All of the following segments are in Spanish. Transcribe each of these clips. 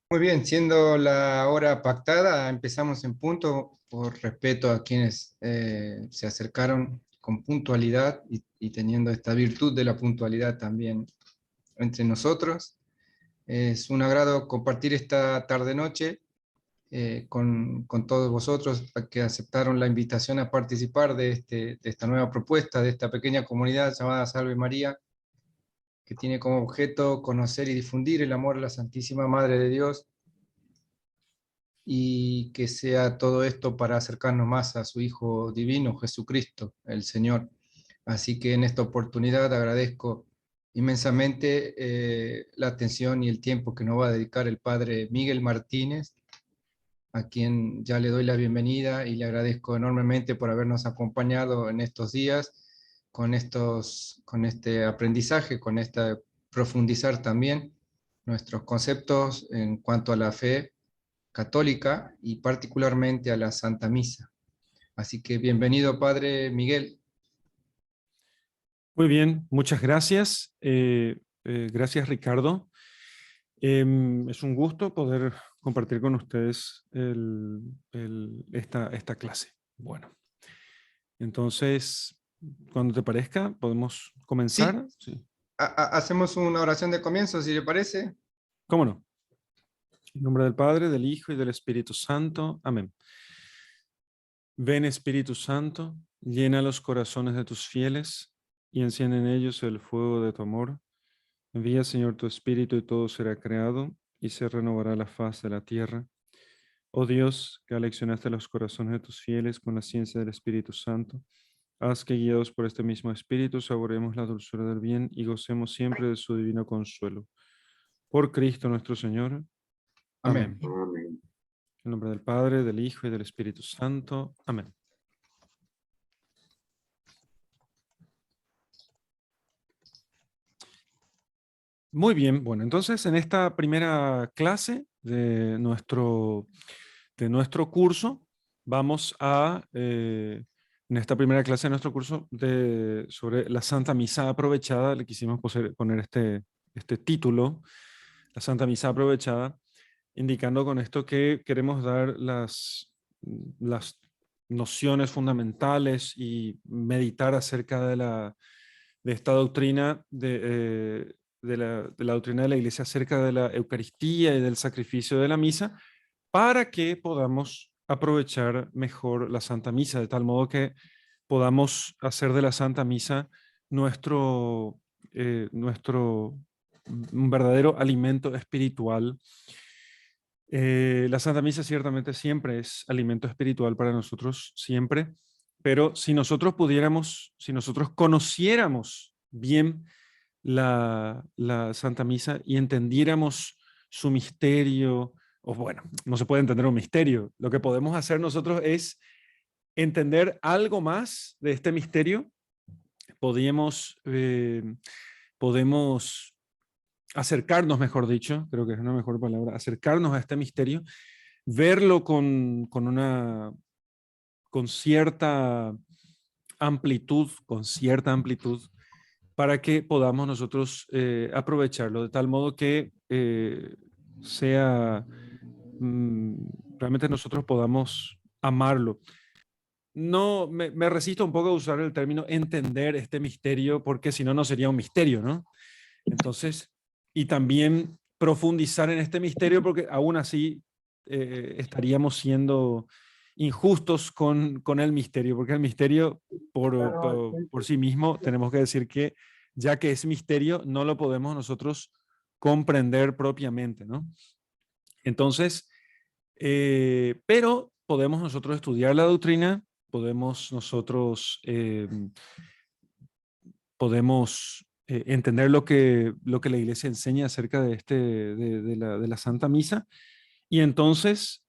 Muy bien, siendo la hora pactada, empezamos en punto por respeto a quienes se acercaron con puntualidad y teniendo esta virtud de la puntualidad también entre nosotros. Es un agrado compartir esta tarde-noche con todos vosotros que aceptaron la invitación a participar de esta nueva propuesta, de esta pequeña comunidad llamada Salve María, que tiene como objeto conocer y difundir el amor a la Santísima Madre de Dios, y que sea todo esto para acercarnos más a su Hijo Divino, Jesucristo, el Señor. Así que en esta oportunidad agradezco inmensamente la atención y el tiempo que nos va a dedicar el Padre Miguel Martínez, a quien ya le doy la bienvenida y le agradezco enormemente por habernos acompañado en estos días con este aprendizaje, con este profundizar también nuestros conceptos en cuanto a la fe católica y particularmente a la Santa Misa. Así que bienvenido, Padre Miguel. Muy bien, muchas gracias. Gracias, Ricardo. Es un gusto poder compartir con ustedes esta clase. Bueno, entonces, cuando te parezca, podemos Sí, comenzar. Sí. hacemos una oración de comienzo, si le parece. ¿Cómo no? En nombre del Padre, del Hijo y del Espíritu Santo. Amén. Ven, Espíritu Santo, llena los corazones de tus fieles y enciende en ellos el fuego de tu amor. Envía, Señor, tu Espíritu y todo será creado y se renovará la faz de la tierra. Oh Dios, que aleccionaste los corazones de tus fieles con la ciencia del Espíritu Santo, haz que guiados por este mismo Espíritu saboremos la dulzura del bien y gocemos siempre de su divino consuelo. Por Cristo nuestro Señor. Amén. Amén. En nombre del Padre, del Hijo y del Espíritu Santo. Amén. Muy bien, bueno, entonces en esta primera clase de nuestro curso, vamos en esta primera clase de nuestro curso sobre la Santa Misa aprovechada, le quisimos poner este título, la Santa Misa aprovechada, indicando con esto que queremos dar las nociones fundamentales y meditar acerca de esta doctrina de la doctrina de la Iglesia acerca de la Eucaristía y del sacrificio de la misa, para que podamos aprovechar mejor la Santa Misa, de tal modo que podamos hacer de la Santa Misa nuestro un verdadero alimento espiritual. La Santa Misa ciertamente siempre es alimento espiritual para nosotros, siempre, pero si nosotros pudiéramos, si nosotros conociéramos bien la Santa Misa y entendiéramos su misterio, o bueno, no se puede entender un misterio, lo que podemos hacer nosotros es entender algo más de este misterio. Podemos acercarnos, mejor dicho, creo que es una mejor palabra, acercarnos a este misterio, verlo con cierta amplitud, para que podamos nosotros aprovecharlo de tal modo que sea realmente nosotros podamos amarlo. No, me resisto un poco a usar el término entender este misterio, porque si no, no sería un misterio, ¿no? Entonces, y también profundizar en este misterio, porque aún así estaríamos siendo injustos con el misterio, porque el misterio por sí mismo tenemos que decir que ya que es misterio, no lo podemos nosotros comprender propiamente, ¿no? Entonces, pero podemos nosotros estudiar la doctrina, podemos entender lo que la Iglesia enseña acerca de la Santa Misa. Y entonces,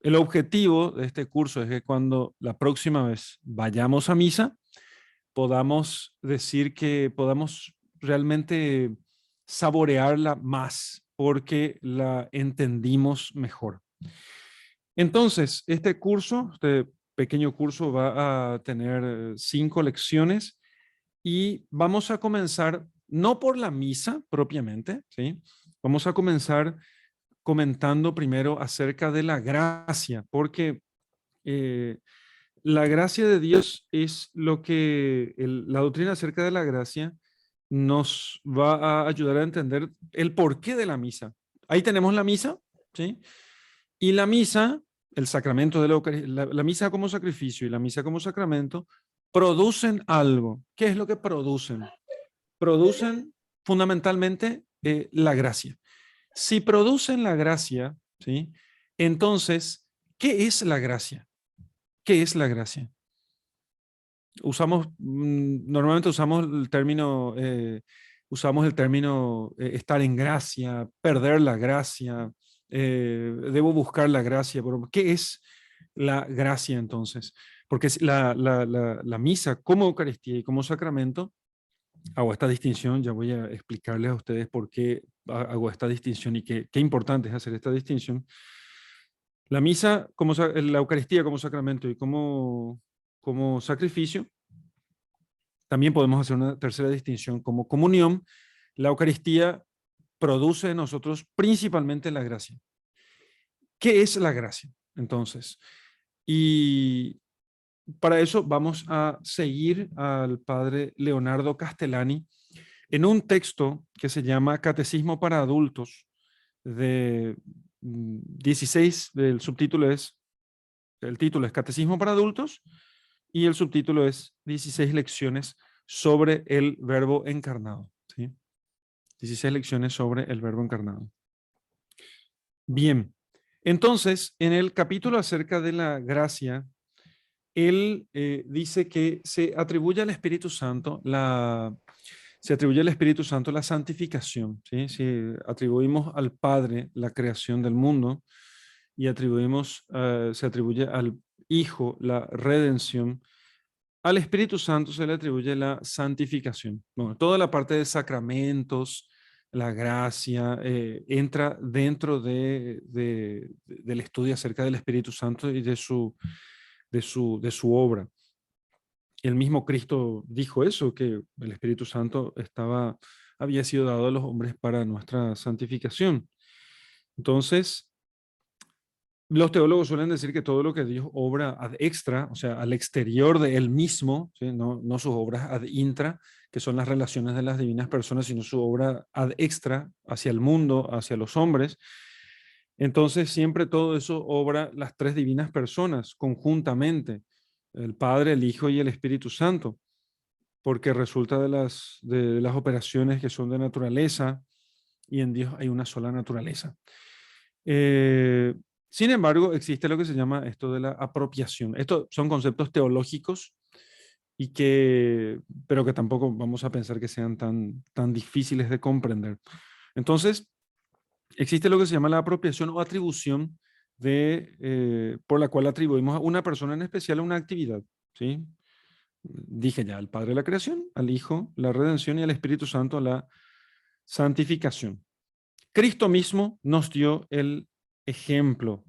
el objetivo de este curso es que cuando la próxima vez vayamos a misa, podamos decir que podamos realmente saborearla más, porque la entendimos mejor. Entonces, este pequeño curso va a tener 5 lecciones. Y vamos a comenzar, no por la misa propiamente, ¿sí? Vamos a comenzar comentando primero acerca de la gracia, porque la gracia de Dios es lo que la doctrina acerca de la gracia nos va a ayudar a entender el porqué de la misa. Ahí tenemos la misa, ¿sí? Y la misa, el sacramento de la Eucaristía, la misa como sacrificio y la misa como sacramento, producen algo. ¿Qué es lo que producen? Producen fundamentalmente la gracia. Si producen la gracia, ¿sí? Entonces, ¿qué es la gracia? ¿Qué es la gracia? Normalmente usamos el término estar en gracia, perder la gracia, debo buscar la gracia. Pero ¿qué es la gracia entonces? Porque la misa como Eucaristía y como sacramento, hago esta distinción, ya voy a explicarles a ustedes por qué hago esta distinción y qué importante es hacer esta distinción. La misa, la Eucaristía como sacramento y como sacrificio, también podemos hacer una tercera distinción como comunión. La Eucaristía produce en nosotros principalmente la gracia. ¿Qué es la gracia? Entonces, y para eso vamos a seguir al padre Leonardo Castellani en un texto que se llama Catecismo para Adultos, de 16, el título es Catecismo para Adultos y el subtítulo es 16 lecciones sobre el Verbo encarnado. ¿Sí? 16 lecciones sobre el Verbo encarnado. Bien, entonces, en el capítulo acerca de la gracia, él dice que se atribuye al Espíritu Santo la santificación. ¿Sí? Si atribuimos al Padre la creación del mundo y se atribuye al Hijo la redención, al Espíritu Santo se le atribuye la santificación. Bueno, toda la parte de sacramentos, la gracia, entra dentro del estudio acerca del Espíritu Santo y de su obra. El mismo Cristo dijo eso, que el Espíritu Santo había sido dado a los hombres para nuestra santificación. Entonces, los teólogos suelen decir que todo lo que Dios obra ad extra, o sea, al exterior de Él mismo, ¿sí? No sus obras ad intra, que son las relaciones de las divinas personas, sino su obra ad extra, hacia el mundo, hacia los hombres. Entonces, siempre todo eso obra las tres divinas personas conjuntamente, el Padre, el Hijo y el Espíritu Santo, porque resulta de las operaciones que son de naturaleza, y en Dios hay una sola naturaleza. Sin embargo, existe lo que se llama esto de la apropiación. Estos son conceptos teológicos pero que tampoco vamos a pensar que sean tan difíciles de comprender. Entonces, existe lo que se llama la apropiación o atribución por la cual atribuimos a una persona en especial una actividad. ¿Sí? Dije ya, al Padre la creación, al Hijo la redención y al Espíritu Santo la santificación. Cristo mismo nos dio el ejemplo.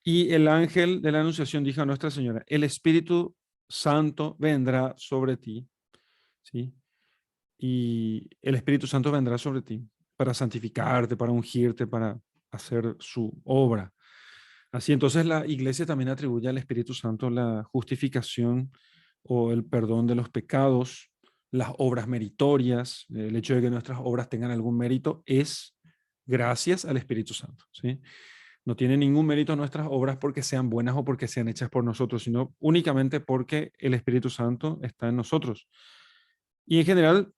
Y el ángel de la Anunciación dijo a Nuestra Señora, el Espíritu Santo vendrá sobre ti, ¿sí? Y el Espíritu Santo vendrá sobre ti para santificarte, para ungirte, para hacer su obra. Así entonces la Iglesia también atribuye al Espíritu Santo la justificación o el perdón de los pecados, las obras meritorias. El hecho de que nuestras obras tengan algún mérito es gracias al Espíritu Santo, ¿sí? No tiene ningún mérito nuestras obras porque sean buenas o porque sean hechas por nosotros, sino únicamente porque el Espíritu Santo está en nosotros. Y en general,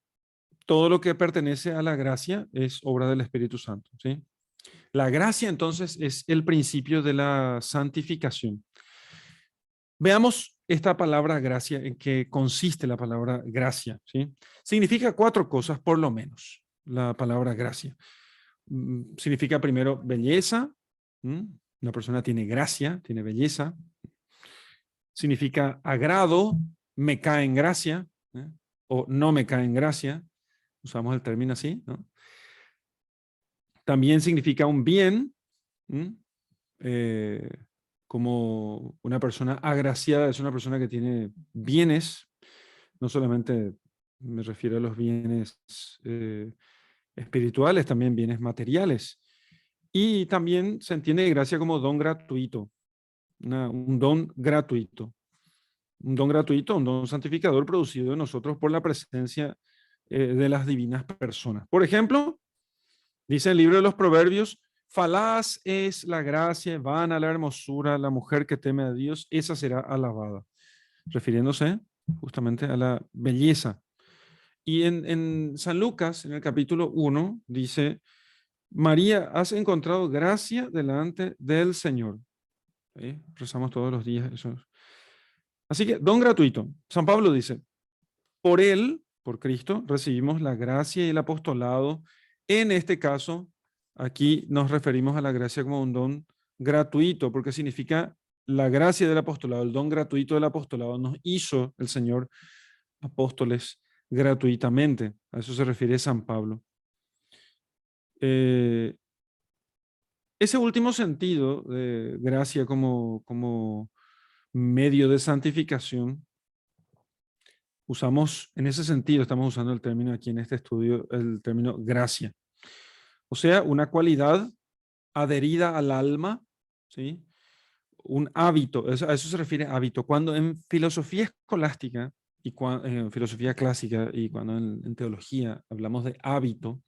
todo lo que pertenece a la gracia es obra del Espíritu Santo, ¿sí? La gracia entonces es el principio de la santificación. Veamos esta palabra gracia, en qué consiste la palabra gracia, ¿sí? Significa 4 cosas por lo menos, la palabra gracia. Significa primero belleza. Una persona tiene gracia, tiene belleza. Significa agrado, me cae en gracia, ¿eh? O no me cae en gracia. Usamos el término así, ¿no? También significa un bien, como una persona agraciada es una persona que tiene bienes, no solamente me refiero a los bienes espirituales, también bienes materiales. Y también se entiende gracia como don gratuito, un don gratuito. Un don gratuito, un don santificador producido en nosotros por la presencia de las divinas personas. Por ejemplo, dice el libro de los Proverbios, falaz es la gracia, vana la hermosura, la mujer que teme a Dios, esa será alabada. Refiriéndose justamente a la belleza. Y en San Lucas, en el capítulo 1, dice, María, has encontrado gracia delante del Señor. ¿Sí? Rezamos todos los días eso. Así que, don gratuito. San Pablo dice, por él, por Cristo, recibimos la gracia y el apostolado. En este caso, aquí nos referimos a la gracia como un don gratuito, porque significa la gracia del apostolado, el don gratuito del apostolado nos hizo el Señor apóstoles gratuitamente. A eso se refiere San Pablo. Ese último sentido de gracia como medio de santificación, usamos, en ese sentido, estamos usando el término aquí en este estudio, el término gracia. O sea, una cualidad adherida al alma, ¿sí? Un hábito, a eso se refiere hábito. Cuando en filosofía escolástica y en filosofía clásica y cuando en teología hablamos de hábito,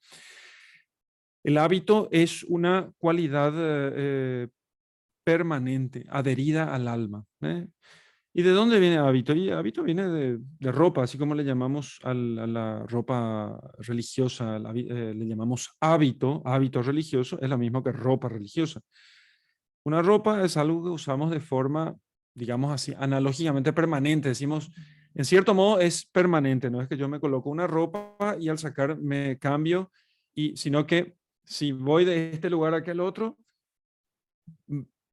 el hábito es una cualidad permanente, adherida al alma. ¿Y de dónde viene hábito? Y hábito viene de ropa, así como le llamamos a la ropa religiosa, le llamamos hábito, hábito religioso, es lo mismo que ropa religiosa. Una ropa es algo que usamos de forma, digamos así, analógicamente permanente. Decimos, en cierto modo es permanente, no es que yo me coloco una ropa y al sacar me cambio, sino que si voy de este lugar a aquel otro,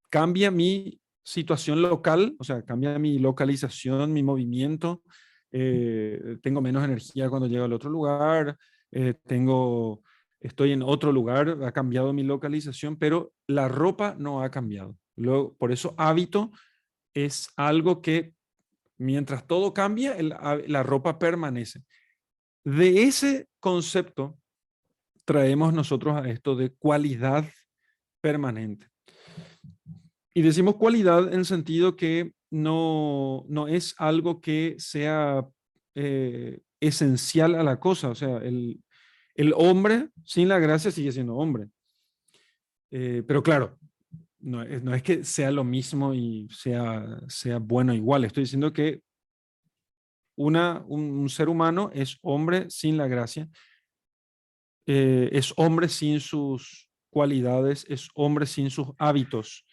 cambia mi situación local, o sea, cambia mi localización, mi movimiento, tengo menos energía cuando llego al otro lugar, estoy en otro lugar, ha cambiado mi localización, pero la ropa no ha cambiado. Luego, por eso hábito es algo que mientras todo cambia, la ropa permanece. De ese concepto traemos nosotros a esto de cualidad permanente. Y decimos cualidad en sentido que no es algo que sea esencial a la cosa. O sea, el hombre sin la gracia sigue siendo hombre. Pero claro, no es que sea lo mismo y sea bueno igual. Estoy diciendo que un ser humano es hombre sin la gracia, es hombre sin sus cualidades, es hombre sin sus hábitos.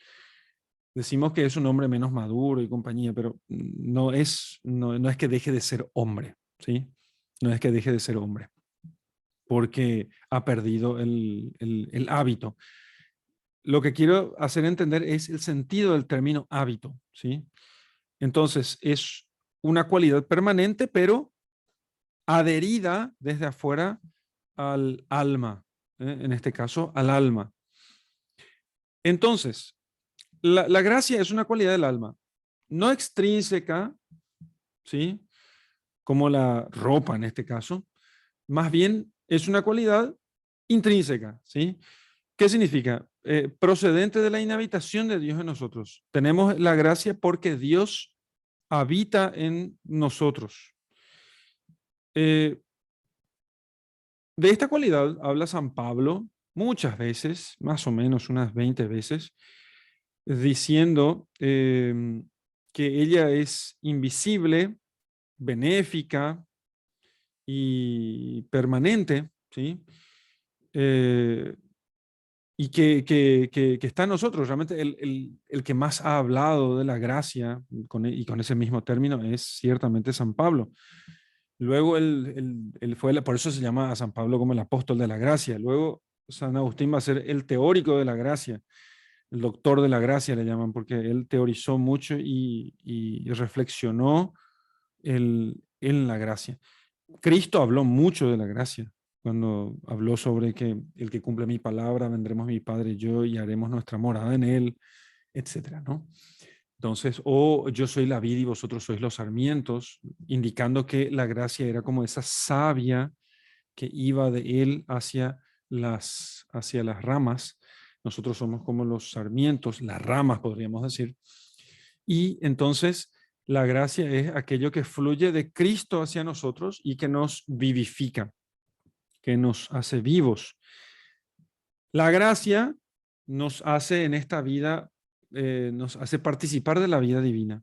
Decimos que es un hombre menos maduro y compañía, pero no es que deje de ser hombre, ¿sí? No es que deje de ser hombre, porque ha perdido el hábito. Lo que quiero hacer entender es el sentido del término hábito, ¿sí? Entonces, es una cualidad permanente, pero adherida desde afuera al alma, en este caso, al alma. Entonces, la gracia es una cualidad del alma, no extrínseca, ¿sí? Como la ropa en este caso, más bien es una cualidad intrínseca, ¿sí? ¿Qué significa? Procedente de la inhabitación de Dios en nosotros. Tenemos la gracia porque Dios habita en nosotros. De esta cualidad habla San Pablo muchas veces, más o menos unas 20 veces, diciendo que ella es invisible, benéfica y permanente, ¿sí? Y que está en nosotros. Realmente el que más ha hablado de la gracia y con ese mismo término es ciertamente San Pablo. Luego él fue, por eso se llama a San Pablo como el apóstol de la gracia. Luego San Agustín va a ser el teórico de la gracia, el doctor de la gracia le llaman, porque él teorizó mucho y reflexionó en la gracia. Cristo habló mucho de la gracia, cuando habló sobre que el que cumple mi palabra, vendremos mi Padre y yo y haremos nuestra morada en él, etcétera, ¿no? Entonces, yo soy la vid y vosotros sois los sarmientos, indicando que la gracia era como esa savia que iba de él hacia las ramas Nosotros somos como los sarmientos, las ramas, podríamos decir. Y entonces la gracia es aquello que fluye de Cristo hacia nosotros y que nos vivifica, que nos hace vivos. La gracia nos hace en esta vida, nos hace participar de la vida divina.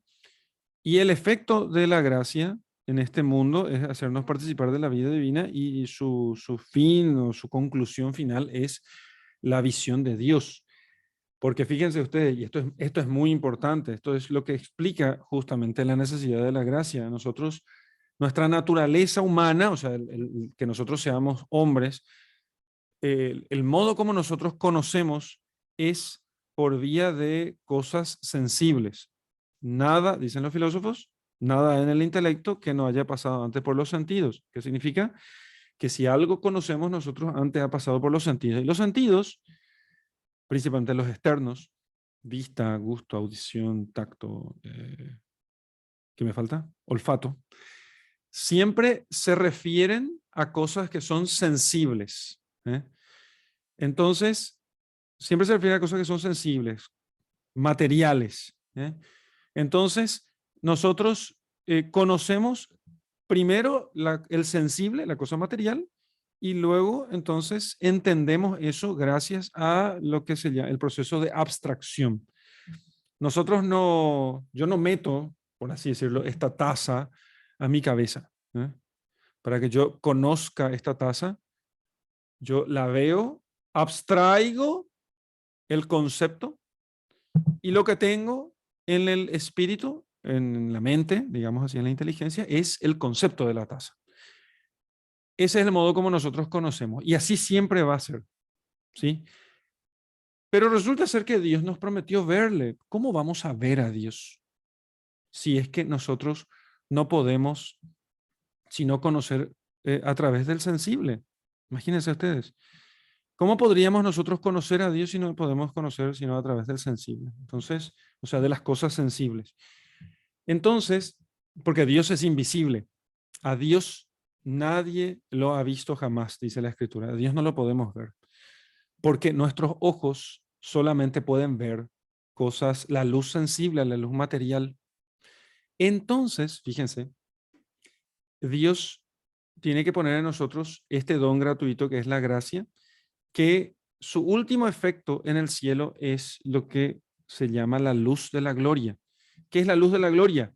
Y el efecto de la gracia en este mundo es hacernos participar de la vida divina y su fin o su conclusión final es la visión de Dios. Porque fíjense ustedes, y esto es muy importante, esto es lo que explica justamente la necesidad de la gracia. Nosotros, nuestra naturaleza humana, o sea, que nosotros seamos hombres, el modo como nosotros conocemos es por vía de cosas sensibles. Nada, dicen los filósofos, nada en el intelecto que no haya pasado antes por los sentidos. ¿Qué significa? Que si algo conocemos nosotros antes ha pasado por los sentidos. Y los sentidos, principalmente los externos, vista, gusto, audición, tacto, ¿qué me falta? Olfato, siempre se refieren a cosas que son sensibles. Entonces, siempre se refiere a cosas que son sensibles, materiales. Entonces, nosotros conocemos primero el sensible, la cosa material, y luego entonces entendemos eso gracias a lo que se llama el proceso de abstracción. Yo no meto, por así decirlo, esta taza a mi cabeza. Para que yo conozca esta taza, yo la veo, abstraigo el concepto y lo que tengo en el espíritu, en la mente, digamos así, en la inteligencia, es el concepto de la taza. Ese es el modo como nosotros conocemos y así siempre va a ser, ¿sí? Pero resulta ser que Dios nos prometió verle. ¿Cómo vamos a ver a Dios si es que nosotros no podemos sino conocer a través del sensible? Imagínense ustedes. ¿Cómo podríamos nosotros conocer a Dios si no podemos conocer sino a través del sensible? Entonces, o sea, de las cosas sensibles. Entonces, porque Dios es invisible. A Dios nadie lo ha visto jamás, dice la Escritura. A Dios no lo podemos ver. Porque nuestros ojos solamente pueden ver cosas, la luz sensible, la luz material. Entonces, fíjense, Dios tiene que poner en nosotros este don gratuito que es la gracia, que su último efecto en el cielo es lo que se llama la luz de la gloria. ¿Qué es la luz de la gloria?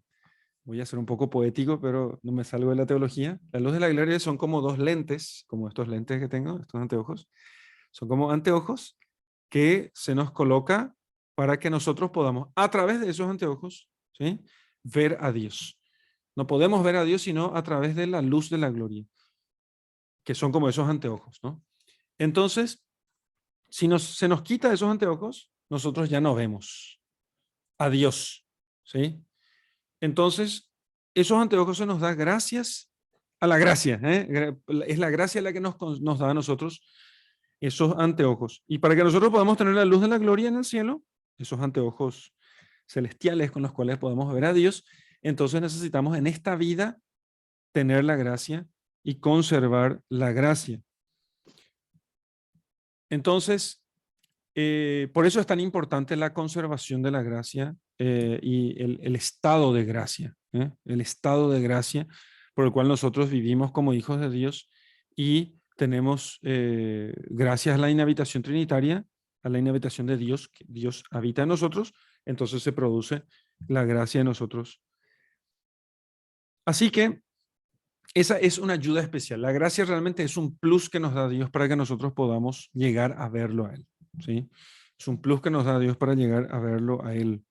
Voy a ser un poco poético, pero no me salgo de la teología. La luz de la gloria son como dos lentes, como estos lentes que tengo, estos anteojos. Son como anteojos que se nos coloca para que nosotros podamos, a través de esos anteojos, ¿sí?, ver a Dios. No podemos ver a Dios sino a través de la luz de la gloria, que son como esos anteojos, ¿no? Entonces, si se nos quita esos anteojos, nosotros ya no vemos a Dios, ¿sí? Entonces, esos anteojos se nos da gracias a la gracia, ¿eh? Es la gracia la que nos da a nosotros esos anteojos. Y para que nosotros podamos tener la luz de la gloria en el cielo, esos anteojos celestiales con los cuales podemos ver a Dios, entonces necesitamos en esta vida tener la gracia y conservar la gracia. Entonces, por eso es tan importante la conservación de la gracia y el estado de gracia, el estado de gracia por el cual nosotros vivimos como hijos de Dios y tenemos, gracias a la inhabitación trinitaria, a la inhabitación de Dios, que Dios habita en nosotros, entonces se produce la gracia en nosotros. Así que esa es una ayuda especial. La gracia realmente es un plus que nos da Dios para que nosotros podamos llegar a verlo a Él, ¿sí? Es un plus que nos da Dios para llegar a verlo a Él.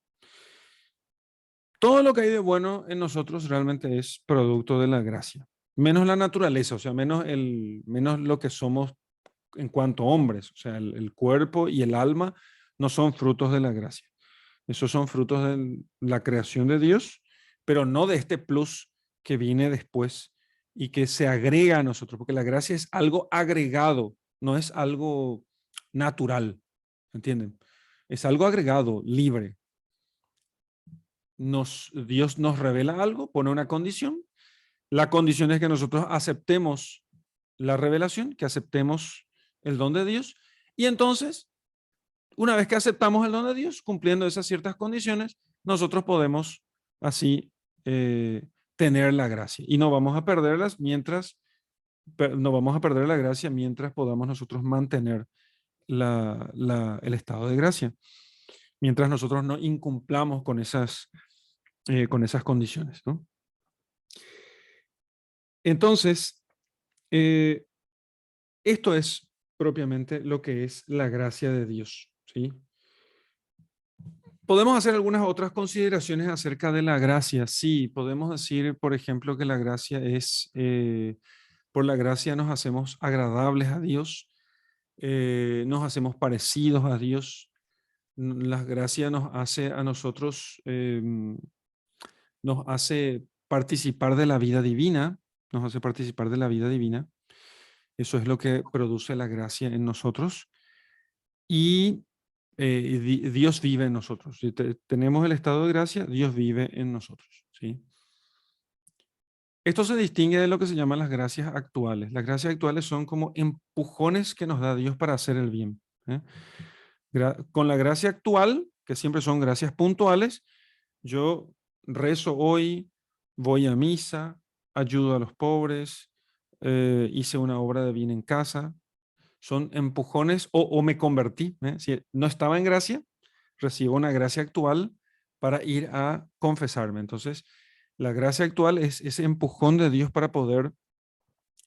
Todo lo que hay de bueno en nosotros realmente es producto de la gracia. Menos la naturaleza, o sea, menos lo que somos en cuanto a hombres. O sea, el cuerpo y el alma no son frutos de la gracia. Esos son frutos de la creación de Dios, pero no de este plus que viene después y que se agrega a nosotros, porque la gracia es algo agregado, no es algo natural, ¿entienden? Es algo agregado, libre. Dios nos revela algo, pone una condición. La condición es que nosotros aceptemos la revelación, que aceptemos el don de Dios, y entonces una vez que aceptamos el don de Dios, cumpliendo esas ciertas condiciones, nosotros podemos así tener la gracia. Y no vamos a perderlas no vamos a perder la gracia mientras podamos nosotros mantener el estado de gracia, mientras nosotros no incumplamos con esas condiciones, ¿no? Entonces, esto es propiamente lo que es la gracia de Dios, ¿sí? Podemos hacer algunas otras consideraciones acerca de la gracia. Sí, podemos decir, por ejemplo, que la gracia es, por la gracia nos hacemos agradables a Dios, nos hacemos parecidos a Dios. La gracia nos hace a nosotros, nos hace participar de la vida divina, nos hace participar de la vida divina. Eso es lo que produce la gracia en nosotros. Y Dios vive en nosotros. Si tenemos el estado de gracia, Dios vive en nosotros, ¿sí? Esto se distingue de lo que se llaman las gracias actuales. Las gracias actuales son como empujones que nos da Dios para hacer el bien, ¿eh? Con la gracia actual, que siempre son gracias puntuales, yo rezo hoy, voy a misa, ayudo a los pobres, hice una obra de bien en casa. Son empujones o me convertí, ¿eh? Si no estaba en gracia, recibo una gracia actual para ir a confesarme. Entonces, la gracia actual es ese empujón de Dios para poder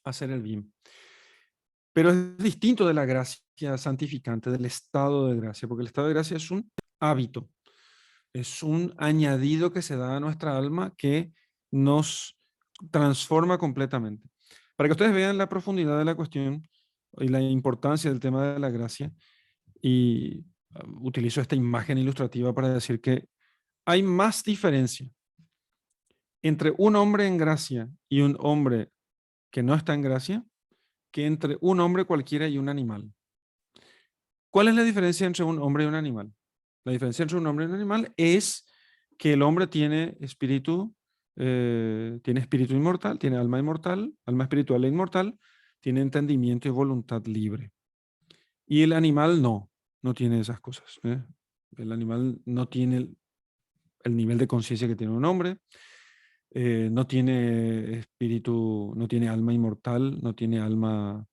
hacer el bien. Pero es distinto de la gracia santificante, del estado de gracia, porque el estado de gracia es un hábito, es un añadido que se da a nuestra alma que nos transforma completamente. Para que ustedes vean la profundidad de la cuestión y la importancia del tema de la gracia, y utilizo esta imagen ilustrativa para decir que hay más diferencia entre un hombre en gracia y un hombre que no está en gracia que entre un hombre cualquiera y un animal. ¿Cuál es la diferencia entre un hombre y un animal? La diferencia entre un hombre y un animal es que el hombre tiene espíritu inmortal, tiene alma inmortal, alma espiritual e inmortal, tiene entendimiento y voluntad libre. Y el animal no tiene esas cosas, ¿eh? El animal no tiene el nivel de conciencia que tiene un hombre, no tiene espíritu, no tiene alma inmortal, no tiene alma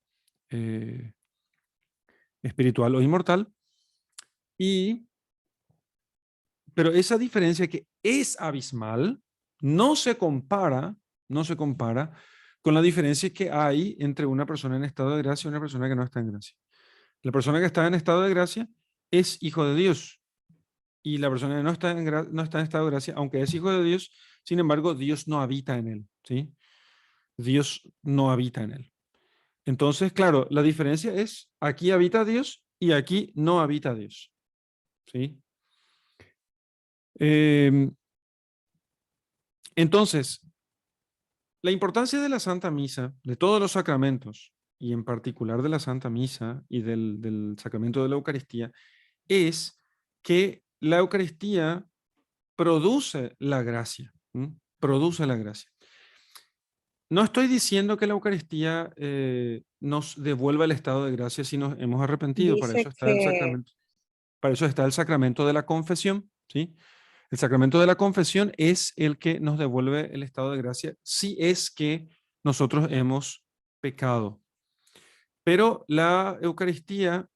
espiritual o inmortal. Pero esa diferencia que es abismal no se compara con la diferencia que hay entre una persona en estado de gracia y una persona que no está en gracia. La persona que está en estado de gracia es hijo de Dios. Y la persona que no está en estado de gracia, aunque es hijo de Dios, sin embargo, Dios no habita en él, ¿sí? Dios no habita en él. Entonces, claro, la diferencia es, aquí habita Dios y aquí no habita Dios, ¿sí? Entonces, la importancia de la Santa Misa, de todos los sacramentos, y en particular de la Santa Misa y del sacramento de la Eucaristía, es que la Eucaristía produce la gracia, ¿m? Produce la gracia. No estoy diciendo que la Eucaristía nos devuelva el estado de gracia si nos hemos arrepentido. Para eso Dice está el que sacramento. Para eso está el sacramento de la confesión, ¿sí? El sacramento de la confesión es el que nos devuelve el estado de gracia si es que nosotros hemos pecado. Pero la Eucaristía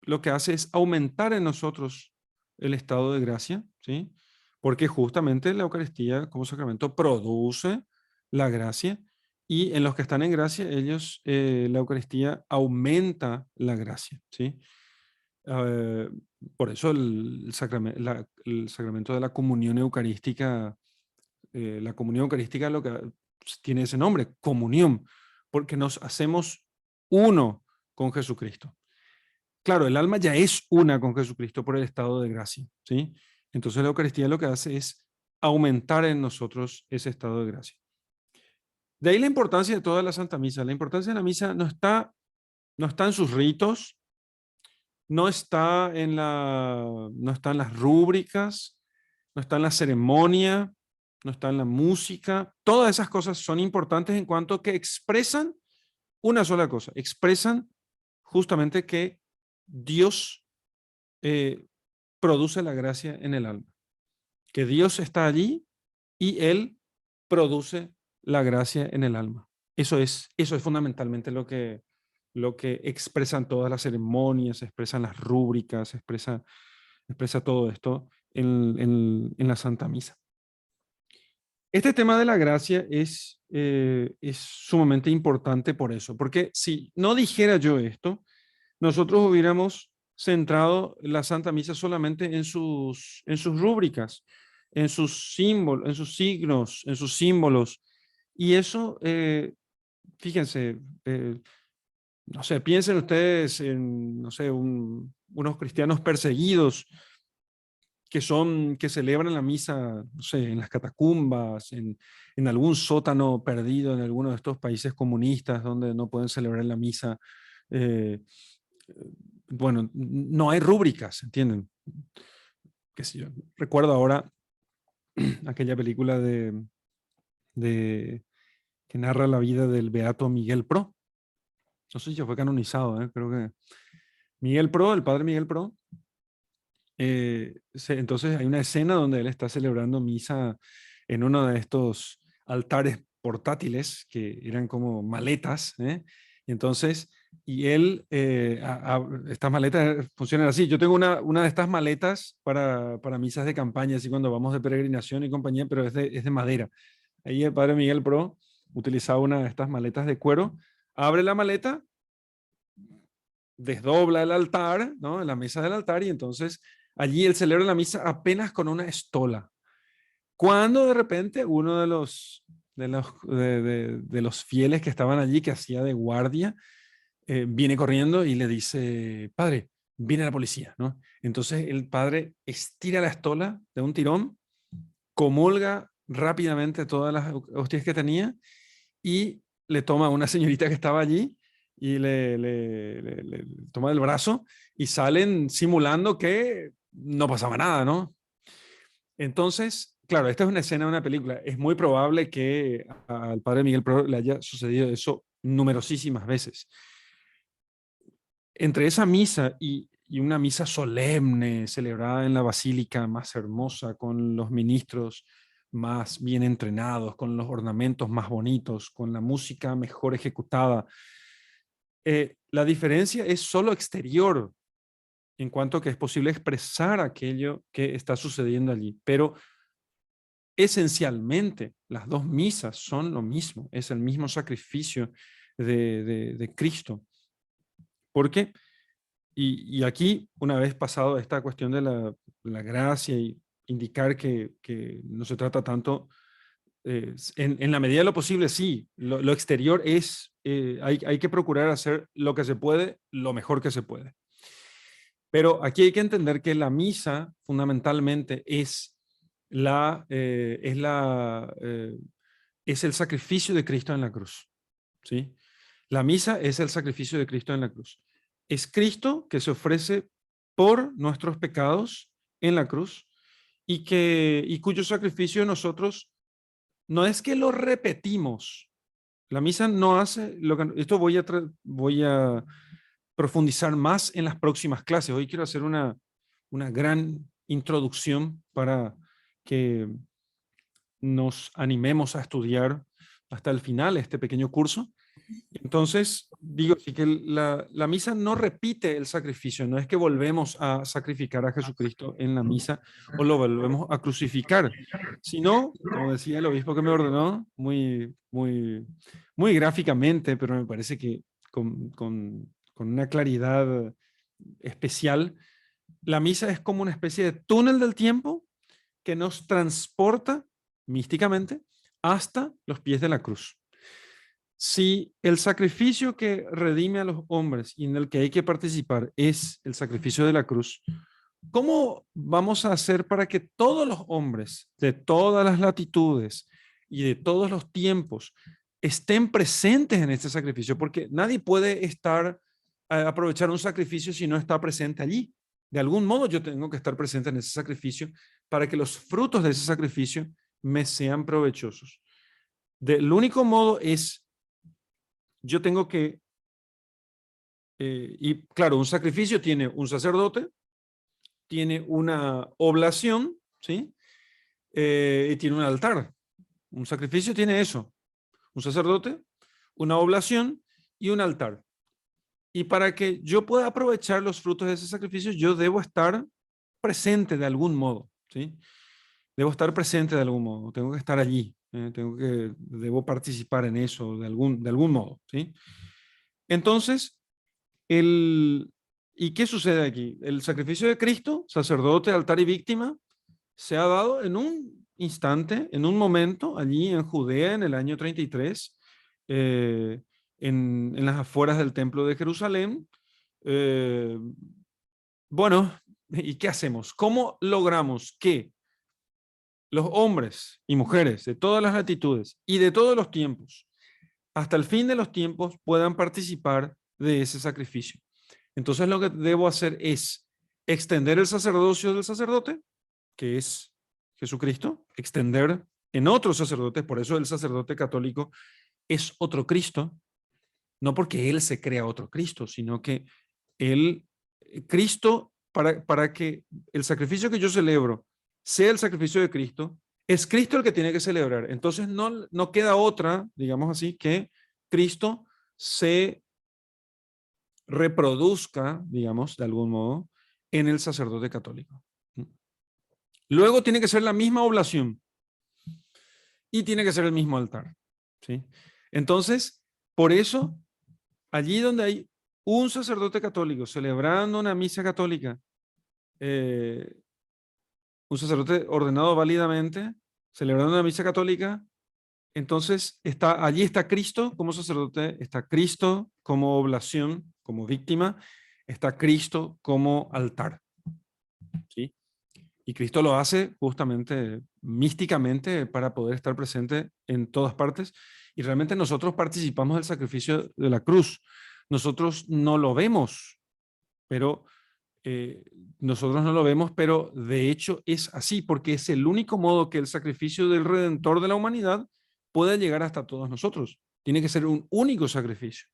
lo que hace es aumentar en nosotros el estado de gracia, ¿sí? Porque justamente la Eucaristía como sacramento produce la gracia y en los que están en gracia, la Eucaristía aumenta la gracia, ¿sí? Eh, por eso el sacramento de la comunión eucarística lo que tiene ese nombre, comunión, porque nos hacemos uno con Jesucristo. Claro, el alma ya es una con Jesucristo por el estado de gracia, ¿sí? Entonces la Eucaristía lo que hace es aumentar en nosotros ese estado de gracia. De ahí la importancia de toda la Santa Misa. La importancia de la misa no está en sus ritos, no está no está en las rúbricas, no está en la ceremonia, no está en la música. Todas esas cosas son importantes en cuanto que expresan una sola cosa, expresan justamente que Dios produce la gracia en el alma. Que Dios está allí y Él produce la gracia en el alma. Eso es fundamentalmente lo que expresan todas las ceremonias, expresan las rúbricas, expresa todo esto en la Santa Misa. Este tema de la gracia es sumamente importante por eso, porque si no dijera yo esto, nosotros hubiéramos centrado la Santa Misa solamente en sus rúbricas, en sus símbolos, en sus signos, en sus símbolos. Y eso, fíjense, no sé, piensen ustedes en, no sé, unos cristianos perseguidos que celebran la misa, no sé, en las catacumbas, en algún sótano perdido en alguno de estos países comunistas donde no pueden celebrar la misa. Bueno, no hay rúbricas, ¿entienden? Qué sé yo. Recuerdo ahora aquella película que narra la vida del beato Miguel Pro. No sé si ya fue canonizado, creo que Miguel Pro, el padre Miguel Pro. Entonces hay una escena donde él está celebrando misa en uno de estos altares portátiles que eran como maletas, y entonces, y él, estas maletas funcionan así. Yo tengo una de estas maletas para misas de campaña, así cuando vamos de peregrinación y compañía, pero es de madera. Ahí el padre Miguel Pro utilizaba una de estas maletas de cuero, abre la maleta, desdobla el altar, ¿no? La mesa del altar, y entonces allí él celebra la misa apenas con una estola. Cuando de repente uno de los fieles que estaban allí, que hacía de guardia, viene corriendo y le dice: padre, viene la policía, ¿no? Entonces el padre estira la estola de un tirón, comulga rápidamente todas las hostias que tenía y le toma a una señorita que estaba allí y le toma del brazo y salen simulando que no pasaba nada, ¿no? Entonces, claro, esta es una escena de una película. Es muy probable que al padre Miguel Pro le haya sucedido eso numerosísimas veces. Entre esa misa y una misa solemne celebrada en la basílica más hermosa, con los ministros más bien entrenados, con los ornamentos más bonitos, con la música mejor ejecutada, la diferencia es solo exterior en cuanto a que es posible expresar aquello que está sucediendo allí, pero esencialmente las dos misas son lo mismo, es el mismo sacrificio de Cristo. Porque, y aquí, una vez pasado esta cuestión de la gracia y indicar que no se trata tanto, en la medida de lo posible, sí, lo exterior es, hay que procurar hacer lo que se puede, lo mejor que se puede. Pero aquí hay que entender que la misa fundamentalmente es es el sacrificio de Cristo en la cruz, ¿sí? La misa es el sacrificio de Cristo en la cruz. Es Cristo que se ofrece por nuestros pecados en la cruz y cuyo sacrificio nosotros no es que lo repetimos. La misa no hace lo que esto voy a profundizar más en las próximas clases. Hoy quiero hacer una gran introducción para que nos animemos a estudiar hasta el final este pequeño curso. Entonces, digo, sí que la misa no repite el sacrificio, no es que volvemos a sacrificar a Jesucristo en la misa o lo volvemos a crucificar, sino, como decía el obispo que me ordenó, muy gráficamente, pero me parece que con una claridad especial, la misa es como una especie de túnel del tiempo que nos transporta místicamente hasta los pies de la cruz. Si el sacrificio que redime a los hombres y en el que hay que participar es el sacrificio de la cruz, ¿cómo vamos a hacer para que todos los hombres de todas las latitudes y de todos los tiempos estén presentes en este sacrificio? Porque nadie puede aprovechar un sacrificio si no está presente allí. De algún modo yo tengo que estar presente en ese sacrificio para que los frutos de ese sacrificio me sean provechosos. El único modo es, yo tengo que, y claro, un sacrificio tiene un sacerdote, tiene una oblación, ¿sí? Y tiene un altar. Un sacrificio tiene eso. Un sacerdote, una oblación y un altar. Y para que yo pueda aprovechar los frutos de ese sacrificio, yo debo estar presente de algún modo, ¿sí? Debo estar presente de algún modo, tengo que estar allí, debo participar en eso de algún modo, ¿sí? Entonces, ¿y qué sucede aquí? El sacrificio de Cristo, sacerdote, altar y víctima, se ha dado en un instante, en un momento, allí en Judea, en el año 33, en las afueras del templo de Jerusalén. Eh, bueno, ¿y qué hacemos? ¿Cómo logramos que los hombres y mujeres de todas las latitudes y de todos los tiempos, hasta el fin de los tiempos, puedan participar de ese sacrificio? Entonces lo que debo hacer es extender el sacerdocio del sacerdote, que es Jesucristo, extender en otros sacerdotes. Por eso el sacerdote católico es otro Cristo, no porque él se crea otro Cristo, sino que él, Cristo, para que el sacrificio que yo celebro sea el sacrificio de Cristo, es Cristo el que tiene que celebrar. Entonces no queda otra, digamos así, que Cristo se reproduzca, digamos, de algún modo, en el sacerdote católico. Luego tiene que ser la misma oblación y tiene que ser el mismo altar, ¿sí? Entonces, por eso, allí donde hay un sacerdote católico celebrando una misa católica, eh, un sacerdote ordenado válidamente, celebrando una misa católica, entonces allí está Cristo como sacerdote, está Cristo como oblación, como víctima, está Cristo como altar, ¿sí? Y Cristo lo hace justamente místicamente para poder estar presente en todas partes. Y realmente nosotros participamos del sacrificio de la cruz. Nosotros no lo vemos, pero nosotros no lo vemos, pero de hecho es así, porque es el único modo que el sacrificio del Redentor de la humanidad pueda llegar hasta todos nosotros. Tiene que ser un único sacrificio.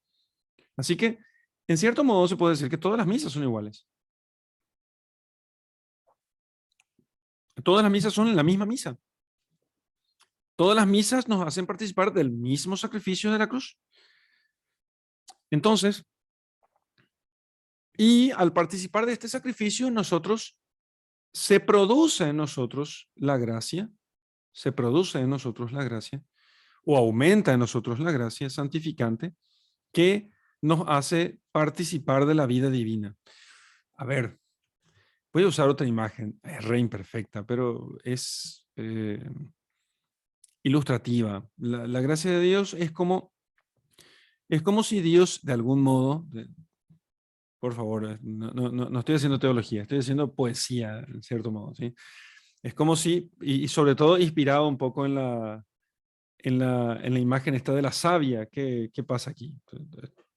Así que, en cierto modo, se puede decir que todas las misas son iguales. Todas las misas son en la misma misa. Todas las misas nos hacen participar del mismo sacrificio de la cruz. Entonces, y al participar de este sacrificio, se produce en nosotros la gracia, se produce en nosotros la gracia, o aumenta en nosotros la gracia santificante que nos hace participar de la vida divina. A ver, voy a usar otra imagen, es re imperfecta, pero es ilustrativa. La gracia de Dios es como si Dios, de algún modo, por favor, no estoy haciendo teología, estoy haciendo poesía, en cierto modo, ¿sí? Es como si, y sobre todo inspirado un poco en la imagen esta de la savia. ¿Qué pasa aquí?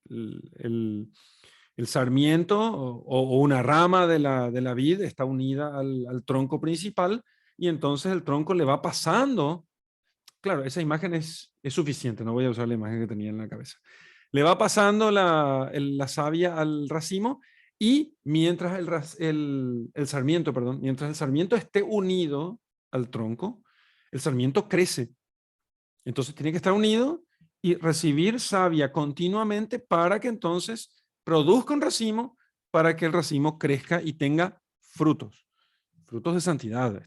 El, el- el sarmiento o una rama de la vid está unida al tronco principal y entonces el tronco le va pasando. Claro, esa imagen es suficiente, no voy a usar la imagen que tenía en la cabeza. Le va pasando la savia al racimo y mientras el sarmiento, perdón, mientras el sarmiento esté unido al tronco, el sarmiento crece. Entonces tiene que estar unido y recibir savia continuamente para que entonces produzca un racimo, para que el racimo crezca y tenga frutos. Frutos de santidad,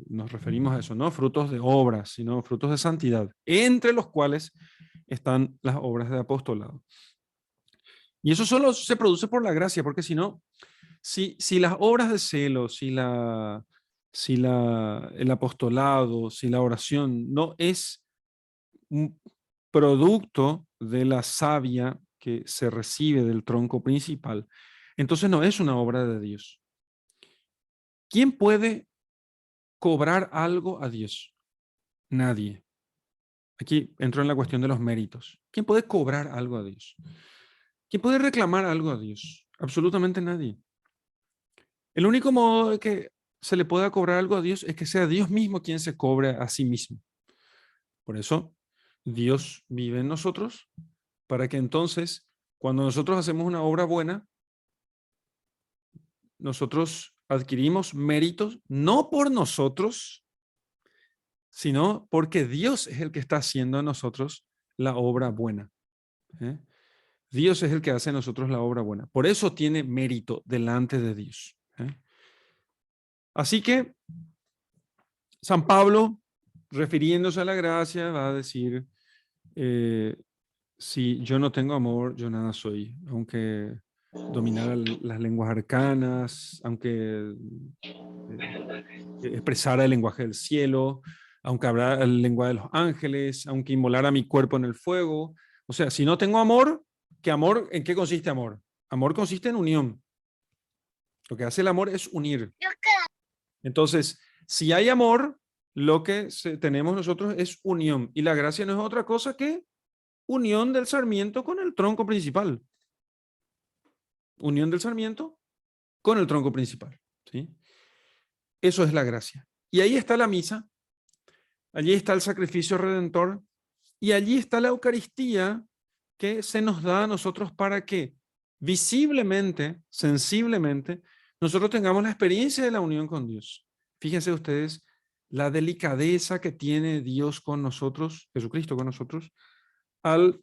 nos referimos a eso, no frutos de obras, sino frutos de santidad, entre los cuales están las obras de apostolado. Y eso solo se produce por la gracia, porque si no, si las obras de celo, el apostolado, si la oración no es un producto de la savia que se recibe del tronco principal, entonces no es una obra de Dios. ¿Quién puede cobrar algo a Dios? Nadie. Aquí entro en la cuestión de los méritos. ¿Quién puede cobrar algo a Dios? ¿Quién puede reclamar algo a Dios? Absolutamente nadie. El único modo de que se le pueda cobrar algo a Dios es que sea Dios mismo quien se cobre a sí mismo. Por eso, Dios vive en nosotros para que entonces, cuando nosotros hacemos una obra buena, nosotros adquirimos méritos no por nosotros, sino porque Dios es el que está haciendo en nosotros la obra buena. ¿Eh? Dios es el que hace en nosotros la obra buena. Por eso tiene mérito delante de Dios. ¿Eh? Así que San Pablo, refiriéndose a la gracia, va a decir, si yo no tengo amor, yo nada soy. Aunque dominara las lenguas arcanas, aunque expresara el lenguaje del cielo, aunque hablara el lenguaje de los ángeles, aunque inmolara mi cuerpo en el fuego. O sea, si no tengo amor, ¿qué amor? ¿En qué consiste amor? Amor consiste en unión. Lo que hace el amor es unir. Entonces, si hay amor, lo que tenemos nosotros es unión. Y la gracia no es otra cosa que unión del sarmiento con el tronco principal. Unión del sarmiento con el tronco principal. ¿Sí? Eso es la gracia. Y ahí está la misa, allí está el sacrificio redentor y allí está la Eucaristía que se nos da a nosotros para que visiblemente, sensiblemente, nosotros tengamos la experiencia de la unión con Dios. Fíjense ustedes la delicadeza que tiene Dios con nosotros, Jesucristo con nosotros, al,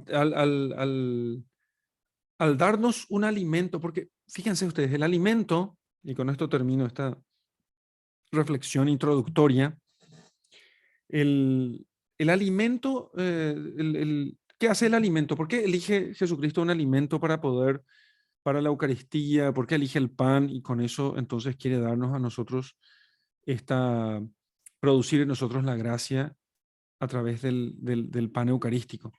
al, al, al, al darnos un alimento, porque fíjense ustedes, el alimento, y con esto termino esta reflexión introductoria, el alimento, ¿qué hace el alimento? ¿Por qué elige Jesucristo un alimento para la Eucaristía? ¿Por qué elige el pan? Y con eso entonces quiere darnos a nosotros producir en nosotros la gracia a través del pan eucarístico.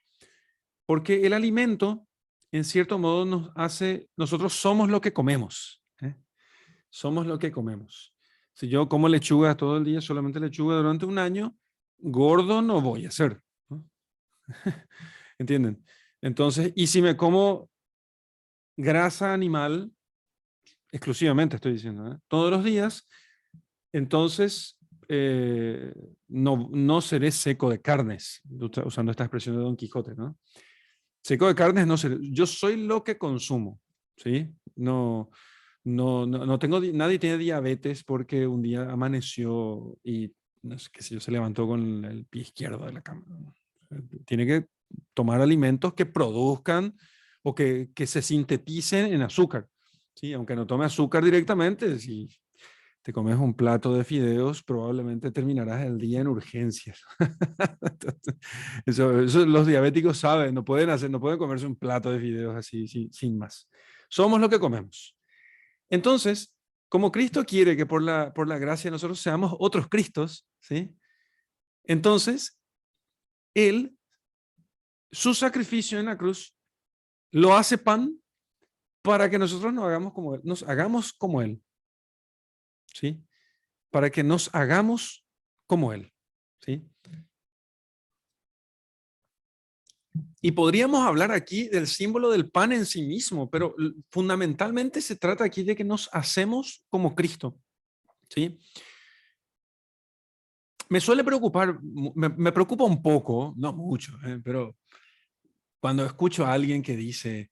Porque el alimento, en cierto modo, nosotros somos lo que comemos. Somos lo que comemos. Si yo como lechuga todo el día, solamente lechuga durante un año, gordo no voy a ser, ¿no? ¿Entienden? Entonces, y si me como grasa animal, exclusivamente estoy diciendo, todos los días, entonces no seré seco de carnes, usando esta expresión de Don Quijote, ¿no? Seco de carnes no seré, yo soy lo que consumo, ¿sí? No tengo, nadie tiene diabetes porque un día amaneció y no sé qué sé yo, se levantó con el pie izquierdo de la cama. Tiene que tomar alimentos que produzcan o que se sinteticen en azúcar. ¿Sí? Aunque no tome azúcar directamente, si te comes un plato de fideos, probablemente terminarás el día en urgencias. Eso los diabéticos saben, no pueden comerse un plato de fideos así, sin más. Somos lo que comemos. Entonces, como Cristo quiere que por la gracia nosotros seamos otros Cristos, ¿sí? Entonces, su sacrificio en la cruz lo hace pan para que nosotros nos hagamos como Él, ¿sí? Para que nos hagamos como Él, ¿sí? Y podríamos hablar aquí del símbolo del pan en sí mismo, pero fundamentalmente se trata aquí de que nos hacemos como Cristo, ¿sí? Me suele preocupar, me preocupa un poco, no mucho, pero cuando escucho a alguien que dice,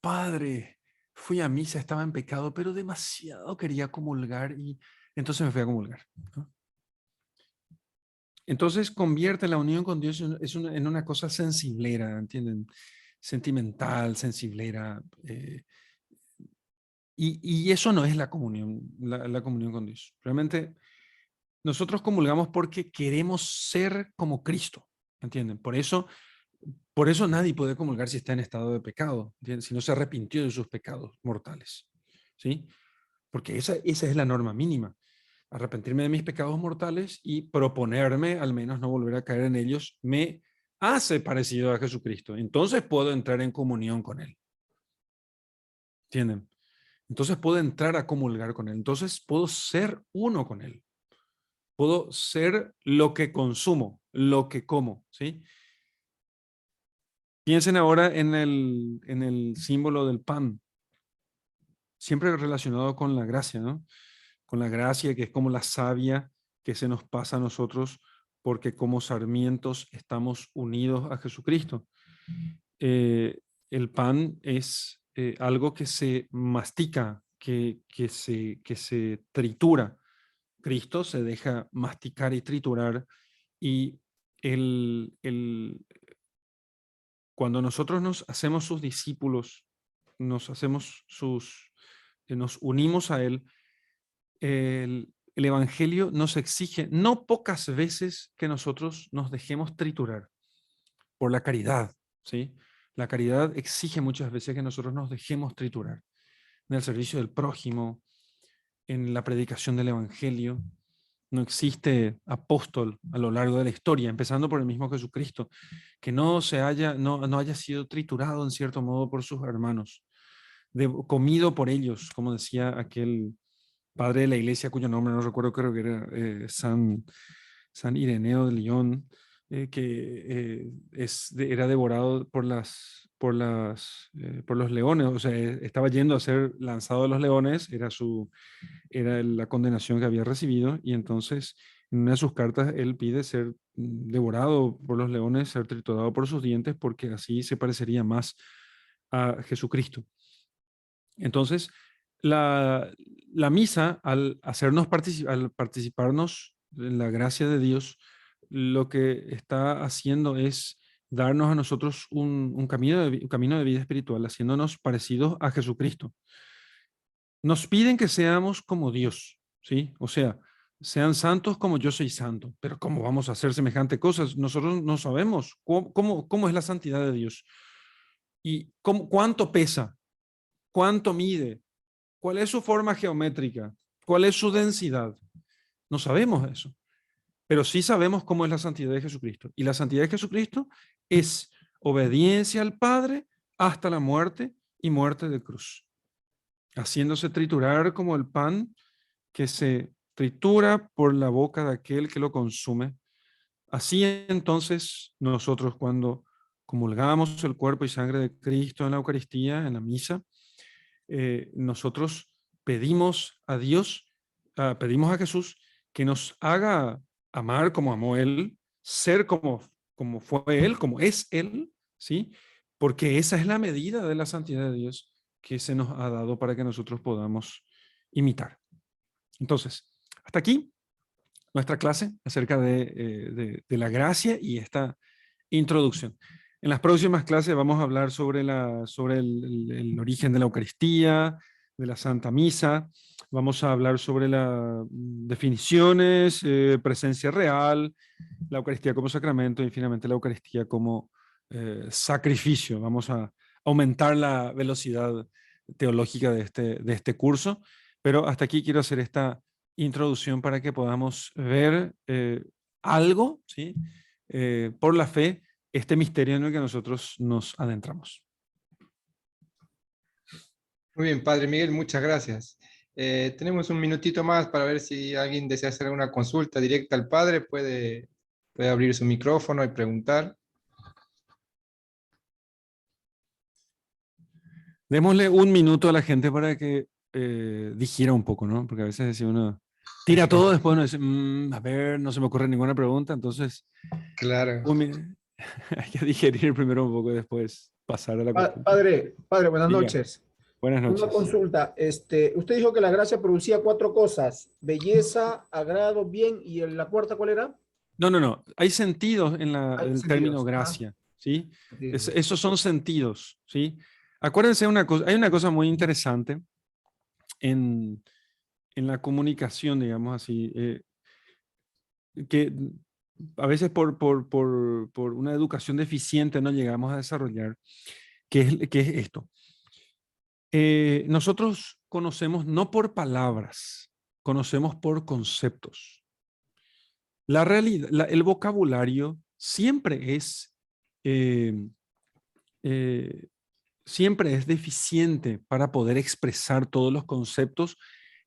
Padre, fui a misa, estaba en pecado, pero demasiado quería comulgar y entonces me fui a comulgar, ¿no? Entonces convierte la unión con Dios en una cosa sensiblera, ¿entienden? Sentimental, sensiblera. Y eso no es la comunión, la comunión con Dios. Realmente nosotros comulgamos porque queremos ser como Cristo, ¿entienden? Por eso nadie puede comulgar si está en estado de pecado, ¿entienden? Si no se arrepintió de sus pecados mortales, ¿sí? Porque esa es la norma mínima. Arrepentirme de mis pecados mortales y proponerme al menos no volver a caer en ellos me hace parecido a Jesucristo. Entonces puedo entrar en comunión con Él. ¿Entienden? Entonces puedo entrar a comulgar con Él. Entonces puedo ser uno con Él. Puedo ser lo que consumo, lo que como, ¿sí? Piensen ahora en el símbolo del pan, siempre relacionado con la gracia, ¿no? Con la gracia que es como la savia que se nos pasa a nosotros porque como sarmientos estamos unidos a Jesucristo. El pan es algo que se mastica, que se tritura. Cristo se deja masticar y triturar, y cuando nosotros nos hacemos sus discípulos, nos unimos a Él, el Evangelio nos exige no pocas veces que nosotros nos dejemos triturar por la caridad, ¿sí? La caridad exige muchas veces que nosotros nos dejemos triturar en el servicio del prójimo, en la predicación del Evangelio. No existe apóstol a lo largo de la historia, empezando por el mismo Jesucristo, que no haya sido triturado en cierto modo por sus hermanos, comido por ellos, como decía aquel padre de la iglesia cuyo nombre no recuerdo, creo que era San Ireneo de Lyon, era devorado por los leones, o sea, estaba yendo a ser lanzado de los leones, era la condenación que había recibido, y entonces en una de sus cartas él pide ser devorado por los leones, ser triturado por sus dientes, porque así se parecería más a Jesucristo. Entonces, la misa, al participarnos en la gracia de Dios, lo que está haciendo es darnos a nosotros un camino de vida espiritual, haciéndonos parecidos a Jesucristo. Nos piden que seamos como Dios, ¿sí? O sea, sean santos como yo soy santo. Pero ¿cómo vamos a hacer semejante cosas? Nosotros no sabemos cómo es la santidad de Dios. Y cuánto pesa, cuánto mide, cuál es su forma geométrica, cuál es su densidad. No sabemos eso. Pero sí sabemos cómo es la santidad de Jesucristo. Y la santidad de Jesucristo es obediencia al Padre hasta la muerte y muerte de cruz, haciéndose triturar como el pan que se tritura por la boca de aquel que lo consume. Así entonces nosotros, cuando comulgamos el cuerpo y sangre de Cristo en la Eucaristía, en la misa, nosotros pedimos a Dios, pedimos a Jesús que nos haga amar como amó Él, ser como fue Él, como es Él, ¿sí? Porque esa es la medida de la santidad de Dios que se nos ha dado para que nosotros podamos imitar. Entonces, hasta aquí nuestra clase acerca de la gracia y esta introducción. En las próximas clases vamos a hablar sobre el origen de la Eucaristía, de la Santa Misa. Vamos a hablar sobre las definiciones, presencia real, la Eucaristía como sacramento y finalmente la Eucaristía como sacrificio. Vamos a aumentar la velocidad teológica de este curso, pero hasta aquí quiero hacer esta introducción para que podamos ver algo, ¿sí? Por la fe, este misterio en el que nosotros nos adentramos. Muy bien, Padre Miguel, muchas gracias. Tenemos un minutito más para ver si alguien desea hacer alguna consulta directa al Padre. Puede abrir su micrófono y preguntar. Démosle un minuto a la gente para que digiera un poco, ¿no? Porque a veces si uno tira todo, después uno dice, a ver, no se me ocurre ninguna pregunta, entonces Claro. hay que digerir primero un poco y después pasar a la cuestión. Padre, buenas Diga. noches. Buenas noches. Una consulta. Usted dijo que la gracia producía 4 cosas: belleza, agrado, bien, y la cuarta, ¿cuál era? No. Hay sentidos en el sentidos. término gracia, ¿sí? Sí. Esos son sentidos, ¿sí? Acuérdense una cosa, hay una cosa muy interesante en la comunicación, digamos así, que a veces por una educación deficiente no llegamos a desarrollar, que es esto. Nosotros conocemos no por palabras, conocemos por conceptos. La realidad, el vocabulario siempre es deficiente para poder expresar todos los conceptos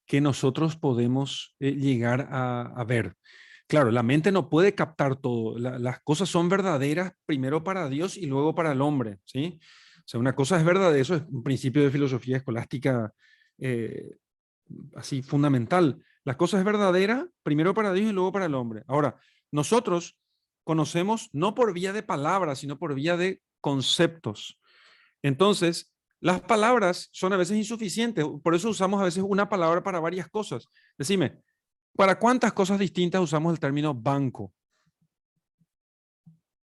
que nosotros podemos llegar a ver. Claro, la mente no puede captar todo. Las cosas son verdaderas primero para Dios y luego para el hombre, ¿sí? O sea, una cosa es verdadera, eso es un principio de filosofía escolástica así fundamental. Las cosas es verdadera primero para Dios y luego para el hombre. Ahora, nosotros conocemos no por vía de palabras, sino por vía de conceptos. Entonces, Las palabras son a veces insuficientes, por eso usamos a veces una palabra para varias cosas. Decime, ¿para cuántas cosas distintas usamos el término banco?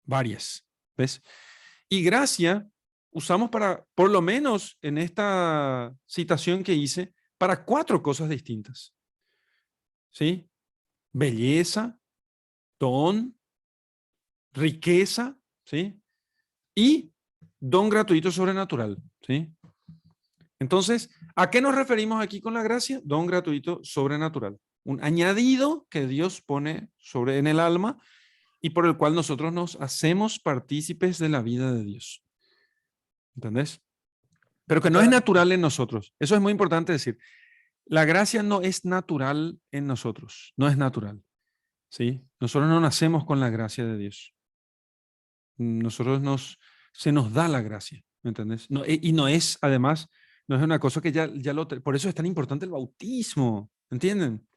Varias, ¿ves? Y gracia usamos para, por lo menos en esta citación que hice, para 4 cosas distintas. ¿Sí? Belleza, don, riqueza, ¿sí? Y don gratuito sobrenatural, ¿sí? Entonces, ¿a qué nos referimos aquí con la gracia? Don gratuito sobrenatural. Un añadido que Dios pone en el alma y por el cual nosotros nos hacemos partícipes de la vida de Dios. ¿Entendés? Pero que no es natural en nosotros. Eso es muy importante decir. La gracia no es natural en nosotros. No es natural. ¿Sí? Nosotros no nacemos con la gracia de Dios. Se nos da la gracia. ¿Me entendés? No, y no es, además, no es una cosa que por eso es tan importante el bautismo. ¿Entienden?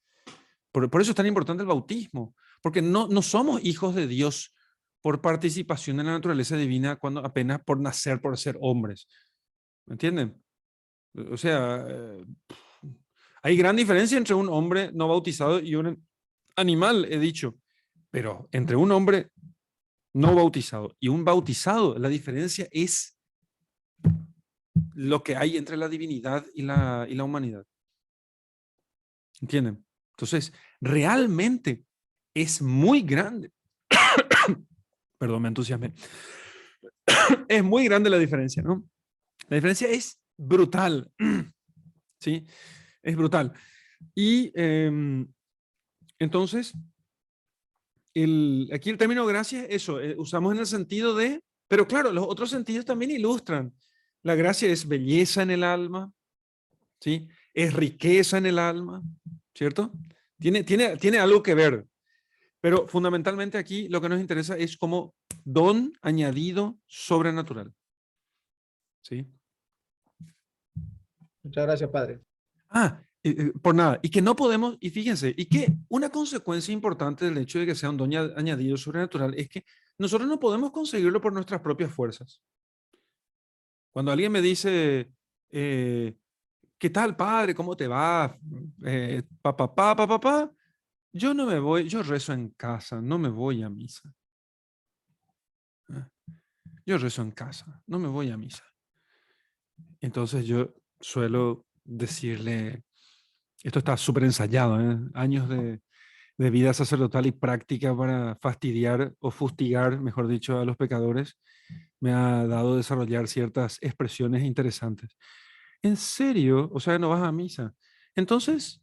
Por eso es tan importante el bautismo. Porque no somos hijos de Dios por participación en la naturaleza divina cuando apenas por nacer, por ser hombres. ¿Me entienden? O sea, hay gran diferencia entre un hombre no bautizado y un animal, he dicho. Pero entre un hombre no bautizado y un bautizado, la diferencia es lo que hay entre la divinidad y la humanidad. ¿Entienden? Entonces, realmente es muy grande. Perdón, me entusiasmé. Es muy grande la diferencia, ¿no? La diferencia es brutal. ¿Sí? Es brutal. Y entonces, aquí el término gracia, eso, usamos en el sentido de, pero claro, los otros sentidos también ilustran. La gracia es belleza en el alma, ¿sí? Es riqueza en el alma, ¿cierto? Tiene algo que ver, pero fundamentalmente aquí lo que nos interesa es como don añadido sobrenatural, ¿sí? Muchas gracias, padre. Por nada, y que no podemos, y fíjense, y que una consecuencia importante del hecho de que sea un don añadido sobrenatural es que nosotros no podemos conseguirlo por nuestras propias fuerzas. Cuando alguien me dice, ¿qué tal, padre? ¿Cómo te va? Papá, yo no me voy, yo rezo en casa, no me voy a misa. Yo rezo en casa, no me voy a misa. Entonces yo suelo decirle, esto está súper ensayado, años de vida sacerdotal y práctica para fastidiar o fustigar, mejor dicho, a los pecadores, me ha dado desarrollar ciertas expresiones interesantes. ¿En serio? O sea, no vas a misa. Entonces,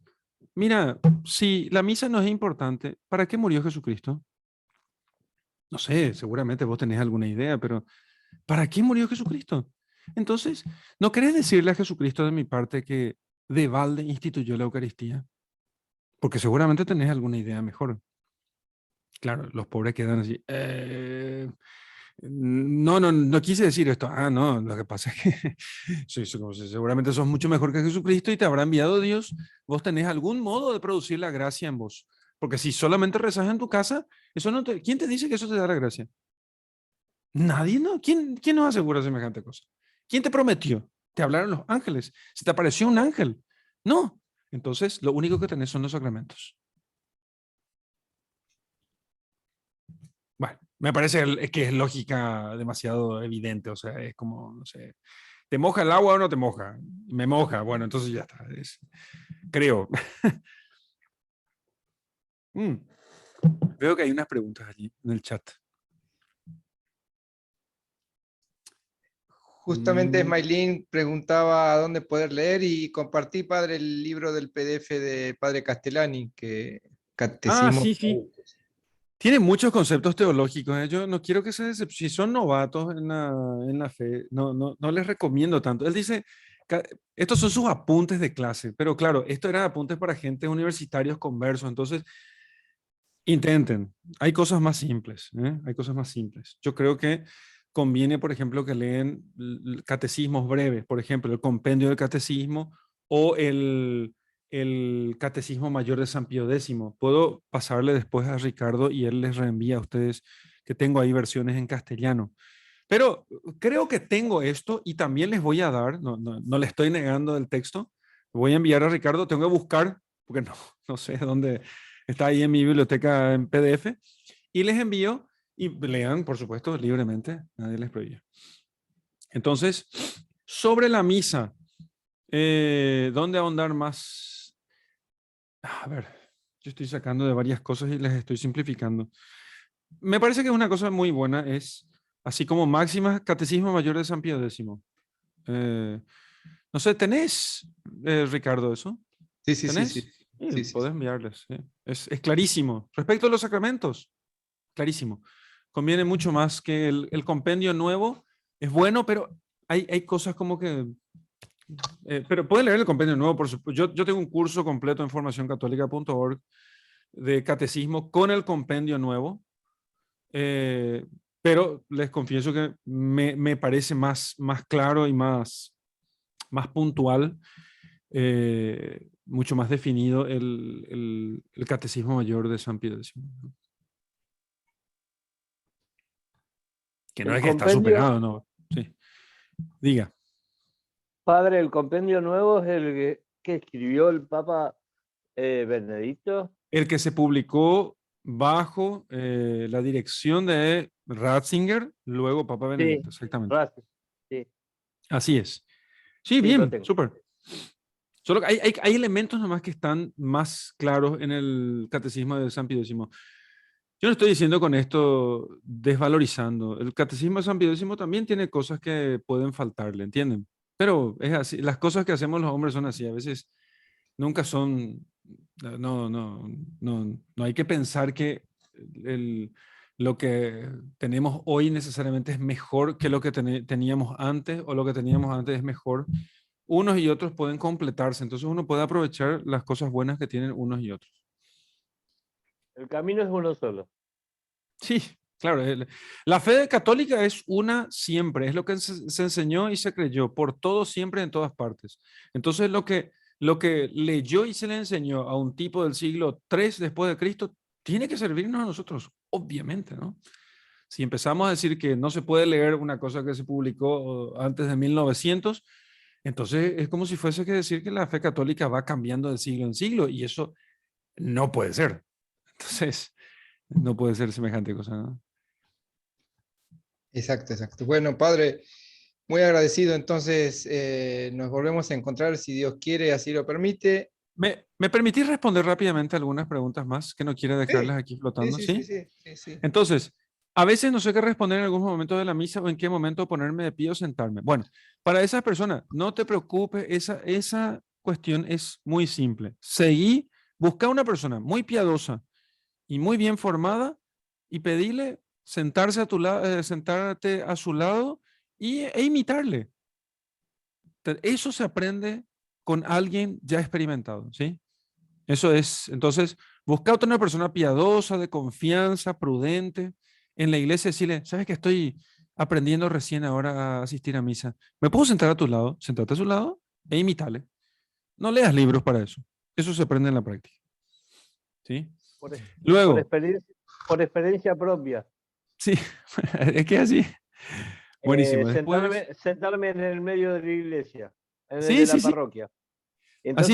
mira, si la misa no es importante, ¿para qué murió Jesucristo? No sé, seguramente vos tenés alguna idea, pero ¿para qué murió Jesucristo? Entonces, ¿no querés decirle a Jesucristo de mi parte que de balde instituyó la Eucaristía? Porque seguramente tenés alguna idea mejor. Claro, los pobres quedan así. No quise decir esto. No, lo que pasa es que seguramente sos mucho mejor que Jesucristo y te habrá enviado Dios. Vos tenés algún modo de producir la gracia en vos. Porque si solamente rezas en tu casa, eso no te, ¿quién te dice que eso te da la gracia? Nadie, ¿no? ¿Quién nos asegura semejante cosa? ¿Quién te prometió? Te hablaron los ángeles. ¿Se te apareció un ángel? No. Entonces, lo único que tenés son los sacramentos. Bueno, me parece que es lógica demasiado evidente, o sea, es como, no sé, ¿te moja el agua o no te moja? Me moja, bueno, entonces ya está, creo. Veo que hay unas preguntas allí en el chat. Justamente Smailín preguntaba a dónde poder leer y compartí, padre, el libro del PDF de padre Castellani, que catecismo. Sí. Tiene muchos conceptos teológicos. Yo no quiero que se decepcionen. Si son novatos en la fe, no les recomiendo tanto. Él dice, estos son sus apuntes de clase, pero claro, esto eran apuntes para gente universitarios conversos. Entonces, intenten. Hay cosas más simples. Hay cosas más simples. Yo creo que conviene, por ejemplo, que leen catecismos breves, por ejemplo, el compendio del catecismo o el Catecismo Mayor de San Pío X. Puedo pasarle después a Ricardo y él les reenvía a ustedes, que tengo ahí versiones en castellano. Pero creo que tengo esto y también les voy a dar, no le estoy negando el texto, voy a enviar a Ricardo, tengo que buscar, porque no sé dónde está ahí en mi biblioteca en PDF, y les envío y lean, por supuesto, libremente, nadie les prohíbe. Entonces, sobre la misa, ¿dónde ahondar más? A ver, yo estoy sacando de varias cosas y les estoy simplificando. Me parece que una cosa muy buena es, así como máxima, Catecismo Mayor de San Pío X. No sé, ¿tenés, Ricardo, eso? Sí, sí, sí, sí. ¿Tenés? Sí, Sí, sí, podés sí. enviarles. Sí. Es clarísimo. Respecto a los sacramentos, clarísimo. Conviene mucho más que el compendio nuevo. Es bueno, pero hay cosas como que... pero pueden leer el compendio nuevo, por supuesto. Yo tengo un curso completo en formacioncatólica.org de catecismo con el compendio nuevo. Pero les confieso que me parece más claro y más puntual, mucho más definido el Catecismo Mayor de San Pío X. Que no El es que está compendio, superado, ¿no? Sí. Diga. padre, el compendio nuevo es el que escribió el Papa Benedicto. El que se publicó bajo la dirección de Ratzinger, luego Papa Sí, Benedicto, exactamente. gracias. Sí, Así es. Sí, sí, lo bien, tengo. súper. Solo que hay elementos nomás que están más claros en el Catecismo de San Pío X. Yo no estoy diciendo con esto desvalorizando. El Catecismo de San Pío X también tiene cosas que pueden faltarle, ¿entienden? Pero es así, las cosas que hacemos los hombres son así, a veces nunca son, no hay que pensar que el, lo que tenemos hoy necesariamente es mejor que lo que teníamos antes, o lo que teníamos antes es mejor. Unos y otros pueden completarse, entonces uno puede aprovechar las cosas buenas que tienen unos y otros. El camino es uno solo. Sí, claro. La fe católica es una siempre, es lo que se enseñó y se creyó por todo, siempre, en todas partes. Entonces, lo que leyó y se le enseñó a un tipo del siglo III después de Cristo, tiene que servirnos a nosotros, obviamente, ¿no? Si empezamos a decir que no se puede leer una cosa que se publicó antes de 1900, entonces es como si fuese que decir que la fe católica va cambiando de siglo en siglo, y eso no puede ser. Entonces, no puede ser semejante cosa, ¿no? Exacto, exacto. Bueno, padre, muy agradecido. Entonces, nos volvemos a encontrar si Dios quiere, así lo permite. ¿Me permitís responder rápidamente algunas preguntas más que no quiero Sí, dejarlas aquí sí, flotando? sí, sí, ¿Sí? sí, sí, sí. Entonces, a veces no sé qué responder en algún momento de la misa o en qué momento ponerme de pie o sentarme. Bueno, para esas personas, no te preocupes, esa cuestión es muy simple. Seguí, busca una persona muy piadosa y muy bien formada y pedirle sentarse a tu lado, sentarte a su lado e imitarle. Eso se aprende con alguien ya experimentado, ¿sí? Eso es, entonces, busca otra una persona piadosa, de confianza, prudente. En la iglesia decirle, ¿sabes que estoy aprendiendo recién ahora a asistir a misa? ¿Me puedo sentar a tu lado? Sentate a su lado e imitale. No leas libros para eso. Eso se aprende en la práctica. ¿Sí? Por, por Luego, experiencia, por experiencia propia. sí, es que así. Buenísimo. Después, Sentarme en el medio de la iglesia, en el sí, de sí, la sí. parroquia. Así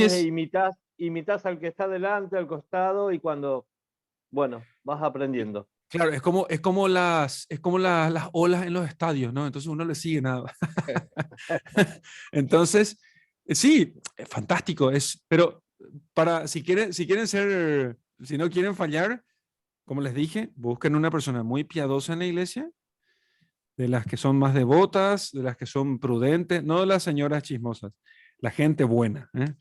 Entonces es. imitas al que está delante, al costado, y cuando, bueno, vas aprendiendo. Claro, es como las olas en los estadios, ¿no? Entonces uno le sigue nada. Entonces, sí, fantástico. Pero si no quieren fallar, como les dije, busquen una persona muy piadosa en la iglesia, de las que son más devotas, de las que son prudentes, no las señoras chismosas, la gente buena, ¿eh?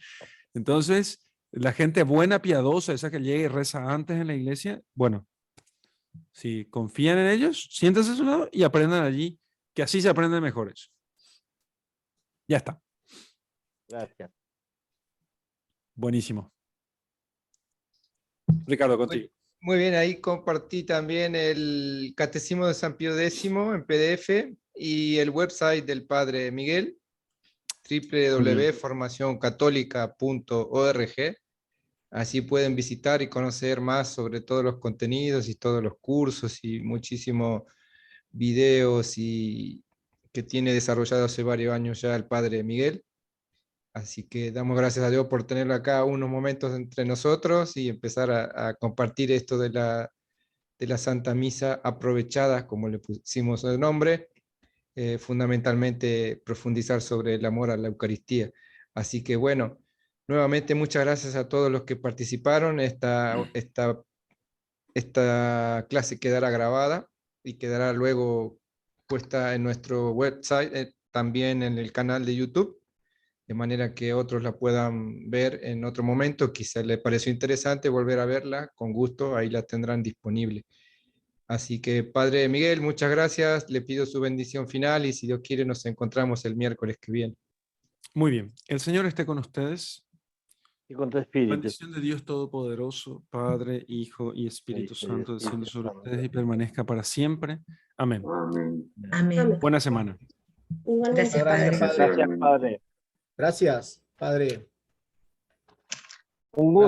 Entonces, la gente buena, piadosa, esa que llega y reza antes en la iglesia, bueno, si confían en ellos, siéntense a su lado y aprendan allí, que así se aprende mejor eso. Ya está. Gracias. Buenísimo. Ricardo, contigo. Muy bien, ahí compartí también el Catecismo de San Pío X en PDF y el website del Padre Miguel, www.formacioncatólica.org. Así pueden visitar y conocer más sobre todos los contenidos y todos los cursos y muchísimo videos y que tiene desarrollado hace varios años ya el padre Miguel. Así que damos gracias a Dios por tenerlo acá unos momentos entre nosotros y empezar a compartir esto de la Santa Misa aprovechada, como le pusimos el nombre, fundamentalmente profundizar sobre el amor a la Eucaristía. Así que bueno, nuevamente muchas gracias a todos los que participaron. Esta clase quedará grabada y quedará luego puesta en nuestro website, también en el canal de YouTube, de manera que otros la puedan ver en otro momento. Quizá les pareció interesante volver a verla, con gusto, ahí la tendrán disponible. Así que, Padre Miguel, muchas gracias, le pido su bendición final y si Dios quiere nos encontramos el miércoles que viene. Muy bien. El Señor esté con ustedes. Y con tu La espíritu. bendición de Dios Todopoderoso, Padre, Hijo y Espíritu Santo, descienda sobre ustedes y permanezca para siempre. Amén. Amén. Buena semana. Gracias, Gracias, Padre. Padre. Gracias, Padre. Gracias, Padre. Un gusto.